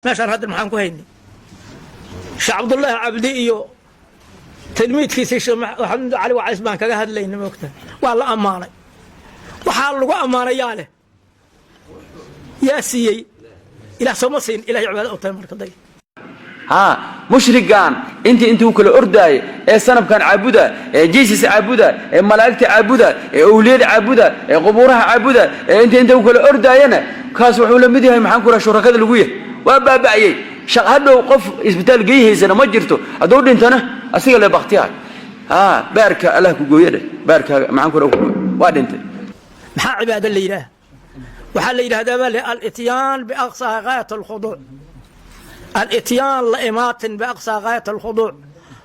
ماشان هذا المحن كهيني شيخ عبد الله عبدي إيو تلميذ كيس محمد علي وعثمان كذا هذا اللي نمكته والله أمانة وحال لقوا أمانة ياله يا سيي إلى سمسين إلى عباد أوتام مركضي مشرقان انت وكل أرداي سنب كان عبودة جيسس عبودة ملائكة عبودة أولاد عبودة قبورها عبودة انت وكل أرداي أنا كاس وحول مديها محنكورة شركاء الوية وبابعي هذا وقف إسبتال جيه سنة ما جرته أدور انت أنا أسيق له باختيار بارك الله كجويده بارك محنكورة واد انت محا عباد الليلة وحل هذا الاتيان بأقصى غاية الخضوع الاتيان لإمات بأقصى غاية الخضوع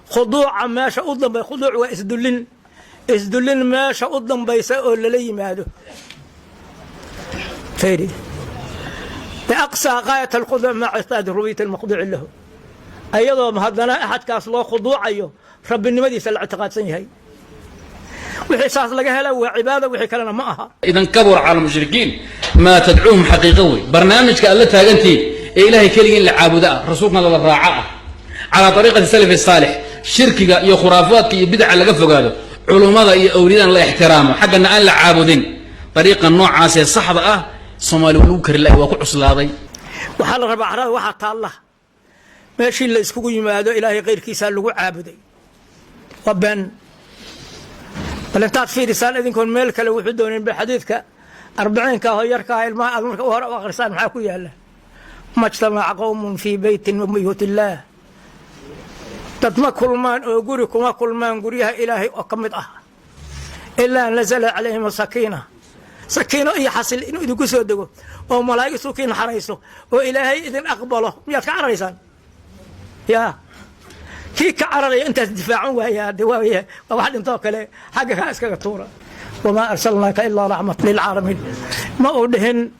خضوع ما شاء أضم خضوع وإسدلن ما شاء أضم بيسأل للي ماذا فيري بأقصى غاية الخضوع مع استاذ رؤية المخضوع له أيضا هذا أحد كاس الله خضوع أيه رب النمدي سل اعتقاد سنهي وحساس لقاها له عبادة وحي كلنا معها إذا كبر على المشركين ما تدعوهم حقيقي برنامج كألتها أنتِ إلهي كلين لعابداء رسولنا للراعاء على طريقة السلف الصالح شركك يا خرافات يا بدع على قفة قالوا علماء يا أوليدان الله احترامه حقنا أن لعابدين طريقة النوع عاسية الصحبة صومالي ونوكر الله وكل عصلاضي وحال ربع هذا وحتى الله ماشي اللي يسكوكو يمادو إلهي غير كيسان لغو عابدي وبن بل انتات في رسالة إذن كون ميلك لو يحدون بحديثك 40 كهيرك الماء أمرك وغرسان محاكو يالله ما اجتمع قوم في بيت من بيوت الله تتما كل ما أقولكم وكل ما نقولها إلهي أقمت إلا نزل عليهم سكينة إيه حصل إنه إذا قصدوا وملائكة سكين حريصه وإلهي إذن أقبله يا كعريسان يا كي كعري أنت تدفعون ويا دواوية وواحد انتوك له حاجة كاسكة طورة وما أرسلناك إلا رحمة للعالمين ما أودهن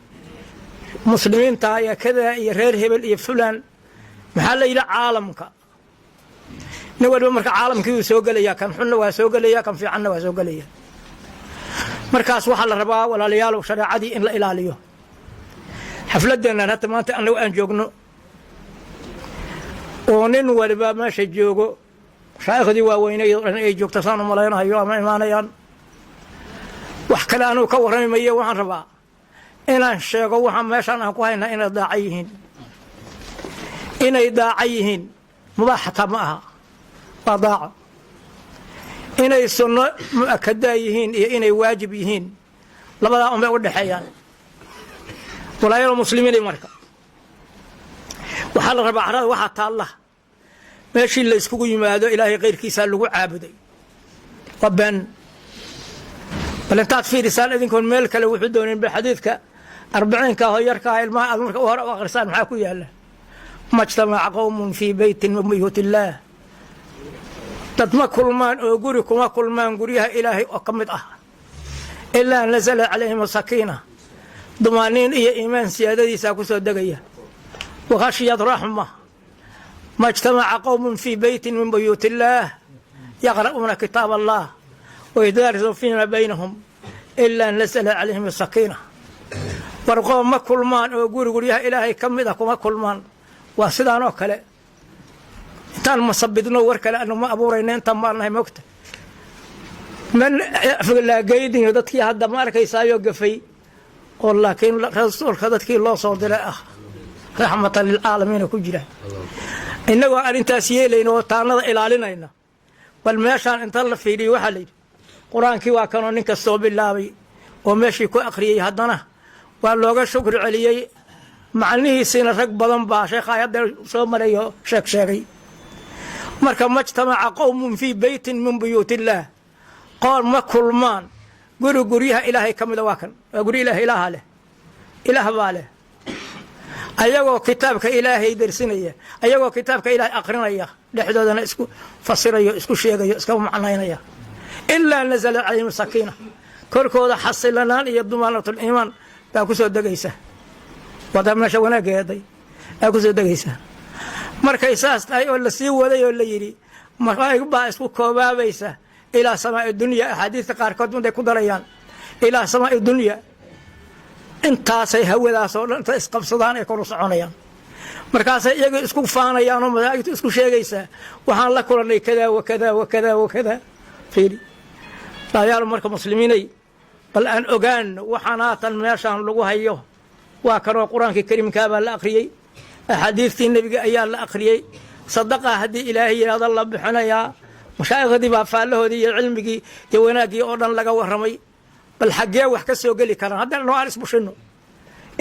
مسلمين تايا كذا يرير هبل يفلان محل إلى عالمك نقول مرك عالمك يسوق ليا كم حنا وسوق ليا كم في عنا وسوق ليا مركز وحل الربا ولا ليال وشرع عادي إن لا إله ليه حفلتنا نتمنى أن لو أنجوجنا ونن وربا ما شجوجو شايخ دي وين يجوك تصانع ملاينا يوم إيمانيان وحكلا أنو كورني مية وعن ربا إن الشيخ وحنا ماشان أقوينا إن داعيهن مباحة معها وضاع إن السنة مؤكدايهن إن واجبيهن لبدا أم يقول حيان ولا يرى المسلمين مركا وحال ربع هذا وحتى الله ماشي اللي يسكوكو يمادو إلهي غير كيسان لغو عابدي وبن بل انتات في رسالة إذن كون ميلك لو يحدون بحديثك 40 كهيرك الماء أمرك وغرسان محاكو يالله ما اجتمع قوم في بيت من بيوت الله تتما كل ما أقولكم وكل ما نقولها إلهي أقمت إلا نزل عليهم السكينة ضمانين إيه إيمان سيادتي ساكسو الدقية وغشيت رحمة ما اجتمع قوم في بيت من بيوت الله يقرؤون كتاب الله ويدارسون فيما بينهم إلا نزل عليهم السكينة ورقوم ما كل ما أقول يا إلهي كمدكم ما كل ما وسدان وكله تان مصبدنا وركله أنه ما أبورينا أنت ما لنا مكت من لا جيد يدتك هذا ما رك يساوي قفي والله كين رسول خدتك الله صور دلا رحمة للعالمين كجرا إنه أنت سيلين وتانا إلى لنا والماشان أنت الله في لي وحلي قرآن كي وكانوا نك الصوب الله وماشي كو أخري هدنا واللغة شكر عليه معنيه سين رق بدن با شيخ هذا سو مريو شيخ شيخي marka ma ijtamaca qawm fi bayt min buyut Allah qaal ma kulman guriyaha ilaahay kamida waa kan guri ilaahay leh ilaah baale ayagoo kitaabka ilaahay darsinaya ayagoo kitaabka ilaahay aqrinaya dhexdoodana isku fasirayo isku sheegayo iska macnaynaya illa nazala alayhim sakina korkooda xasilanaan iyo dumaanatul iimaan baa ku soo dagaysa wadama shawanageeday ay ku soo dagaysa markay saas tahay oo la sii waday oo la yiri markay baa isku koobabaysa ila samaa dunya ahadiith qaarkood mid ku darayaan ila samaa dunya intaasay hawadaas oo dhan isqabsadaan ay kor u soconayaan markaasay iyaga isku faanayaanoo malaa'igtu isku sheegaysaa waxaan la kulannay kadaa wa kadaa wa kadaa wa kadaa fiiri laayaal marka muslimiinay bal aan ogaano waxaan haatan meeshaan lagu hayo waa kanoo qur-aankii kariimkaa baa la akhriyey axaadiistii nebiga ayaa la akhriyey sadaqa haddii ilaahay yidhahdo la bixinayaa mashaaikhdii baa faallahoodii iyo cilmigii iyo wanaaggii oo dhan laga warramay bal xaggee wax ka soo geli karaan haddana noo aan isbushinno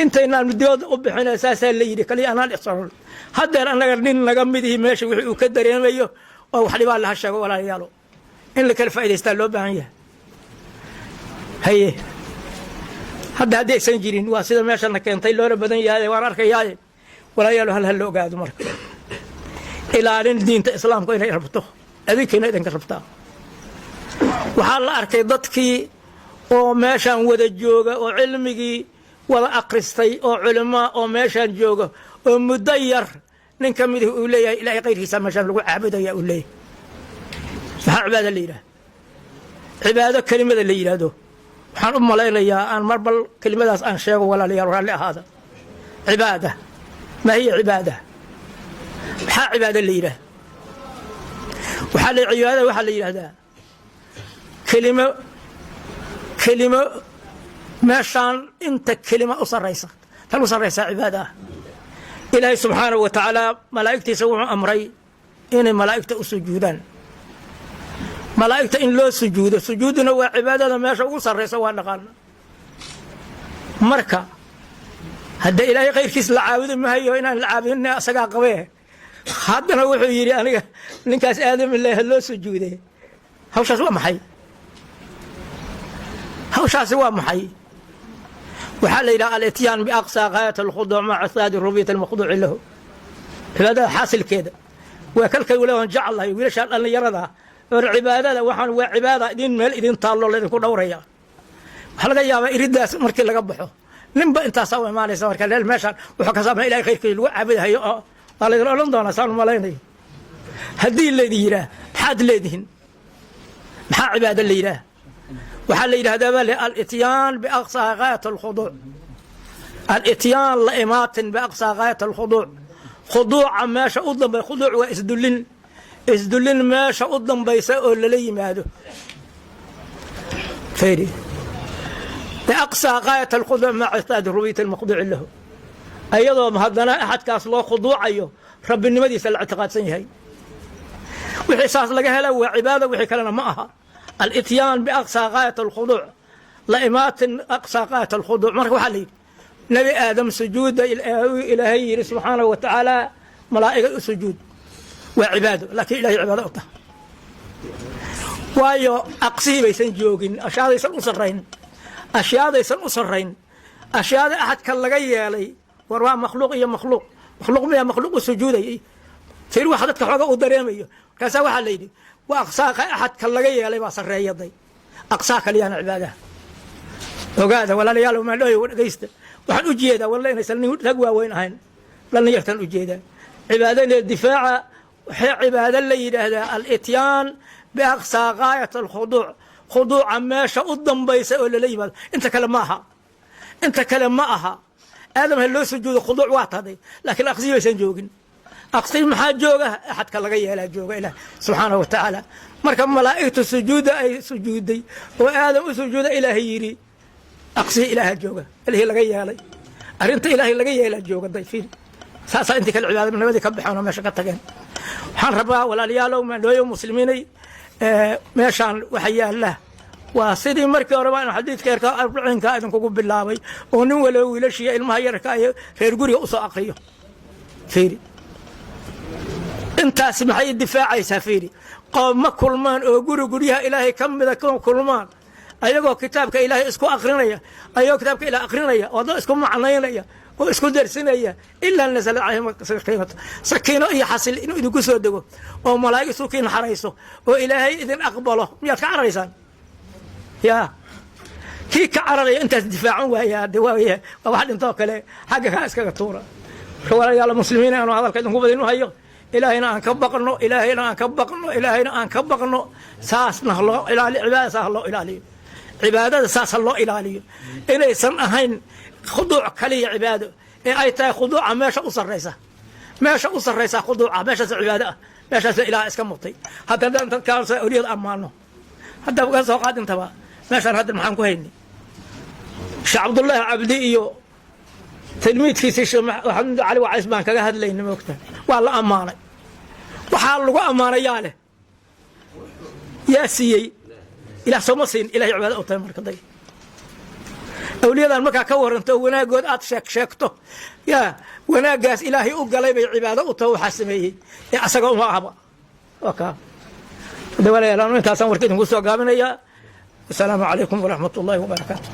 intaynaan midooda u bixina saasaa la yidhi kaliya anaan isocon haddeer annaga nin naga midihii meesha wixii uu ka dareemayo oo wax dhibaa laha sheego walaalayaalo in la kala faa'idaystaa loo baahan yahay haye hadda haddii aysan jirin waa sida meeshana keentay loola badan yahay waan arkayaaye walaalayaalo hal la ogaado marka ilaalin diinta islaamka inay rabto adinkayna idinka rabtaa waxaa la arkay dadkii oo meeshaan wada jooga oo cilmigii wada akhristay oo culamaa oo meeshaan jooga oo muddo yar nin ka midih uu leeyahay ilaahay kayrkiisa meeshaan lagu caabudaya uu leeyahay maxaa cibaado la yidhaha cibaado kelimada la yidhaahdo waxaan u malaynayaa aan mar bal kelimadaas aan sheego walaalayaal raalli ahaada cibaada maa hiya cibaada maxaa cibaado la yidhaha cibaadada waxaa la yidhaahdaa kelimo meeshaan inta kelima u sarraysa tan u sarraysaa cibaada ah ilaahay subxaanahu wa tacaala malaa'igtiisa wuxuu amray inay malaa'igta u sujuudaan malaa'igta in loo sujuudo sujuuduna waa cibaadada meesha ugu sarraysa waa dhaqaana marka hadda ilaahay kayrkiis la caabudi mahayo inaan la caabudin asagaa qabee haddana wuxuu yidhi aniga ninkaas aadam ilaahi loo sujuuday hawshaas waa maxay hawshaasi waa maxay waxaa la yidhaha alityaan biaqsaa gaayat alkhuduuc maca saadi rubiyat almakhduuci lahu cibaadada xaasilkeeda waa kalkay walaaan jeclahay wiilashaan dhallinyarada or cibaadada waxaan waa cibaada idin meel idin taallo laydinku dhowraya waxaa laga yaabaa iridaas markii laga baxo ninba intaasaa u imaanaysa marka leel meeshaan wuxuu ka saabnaa ilahay khayrkiisa lagu caabudahayo oo waa laydin odhan doonaa saan malaynayo haddii laydin yidhaah maxaad leedihin maxaa cibaado la yidhaah waxaa la yidhahdaa baa le alityaan biaqsaa gaayat alkhuduuc alityaan la imaatin biaqsaa gaayat alkhuduuc khuduuca meesha u dambay khuduuc waa isdullin meesha u dambaysa oo lala yimaado fayri biaqsaa gaayat alkhuduuc maca istaadi rubiyat almakhduuci lahu ayadoo haddana axadkaas loo khuduucayo rabbinimadiisa la ictiqaadsan yahay wixii saas laga hela waa cibaada wixii kalena ma aha alityaan biaqsaa gaayat alkhuduuc la imaatin aqsaa gaayat alkhuduuc marka waxaa la yidhi nebi aadam sujuuda ilaahay yidhi subxaanahu wa tacaala malaa'iga u sujuud waa cibaado laakiin ilahay cibaado u taha waayo aqsihii baysan joogin ashyaadaysan u sarrayn ashyaada axadka laga yeelay war waa makhluuq iyo makhluuq miyaa makhluuq u sujuudayay tir wax dadka xooga u dareemayo markaasaa waxaa la yidhi waa aqsaaka axadka laga yeelay baa sarreeyaday aqsaa kaliyaana cibaadaha ogaada walaalayaal maadhooy dhegaysta waxaan u jeedaa walla inaysan rag waaweyn ahayn dhallinyartan u jeedaa cibaadada difaaca waxay cibaado la yidhaahdaa alityaan biaqsaa gaayat alkhuduuc khuduuca meesha u dambaysa oo lala yimaado inta kale ma aha aadam ha loo sujuudo khuduuc waa tahday laakiin aqsii baysan joogin aqsii maxaa jooga axadka laga yeelaa jooga ilaah subxaanahu wa tacaala marka malaa'igtu sujuudda ay sujuudday oo aadam u sujuuda ilaahay yidhi aqsii ilaaha jooga ilaahay laga yeelay arrinta ilaahay laga yeelaa jooga dayfiir saasaa intii kale cibaadanimadii ka baxeen oo meesha ka tageen waxaan rabaa walaalayaalow maandhooyo muslimiinay meeshaan waxa yaalla waa sidii markii horeba in xadiidka yarka arbiciinka idinkugu bilaabay oo nin waliba wiilashiiya ilmaha yarka iyo reer guriga u soo aqriyo fiiri intaas maxay difaacaysaa fiiri qooma kulmaan oo guryaha ilaahay ka mida kulmaan ayagoo kitaabka ilaahay isku akrinaya oo dad isku macnaynaya oo isku darsinaya ilaa nasala calayhim sakiino iyo xasil inuu idinku soo dego oo malaa'ig isu kiin xarayso oo ilaahay idin aqbalo miyaad ka cararaysaan yaa kii ka cararaya intaas difaacan waayaa de waa wax dhintoo kale xagga kaa iskaga tuura walaalayaal muslimiin aanu hadalka idinku badinu hayo ilaahayna aan ka baqno saasna loo ilaaliyo cibaadada saas ha loo ilaaliyo inaysan ahayn khuduuc kaliya cibaado ee ay tahay khuduuca meesha u sarraysa meesha u sarraysaa khuduuca meeshaas cibaado ah meeshaas ilaah iska mutay hadda danta kaasa awliyada ammaano hadda ka soo qaad intaba meeshaan hadda maxaan ku haynay sheekh cabdullaahi cabdi iyo tilmiidkiisii sheekh maxamed cali wacays baan kaga hadlaynay moogta waa la ammaanay waxaa lagu ammaanay yaa leh yaa siiyey ilaah sooma siin ilahay cibaado u tahay marka day awliyadan markaa ka waranto wanaagood aad sheegto yaa wanaagaas ilaahay u galay bay cibaado u tahay waxaa sameeyey ee asaga uma ahaba waka dawalayaal intaasaan warka idinku soo gaabinayaa asalaamu calaykum waraxmat ullaahi wabarakaatu.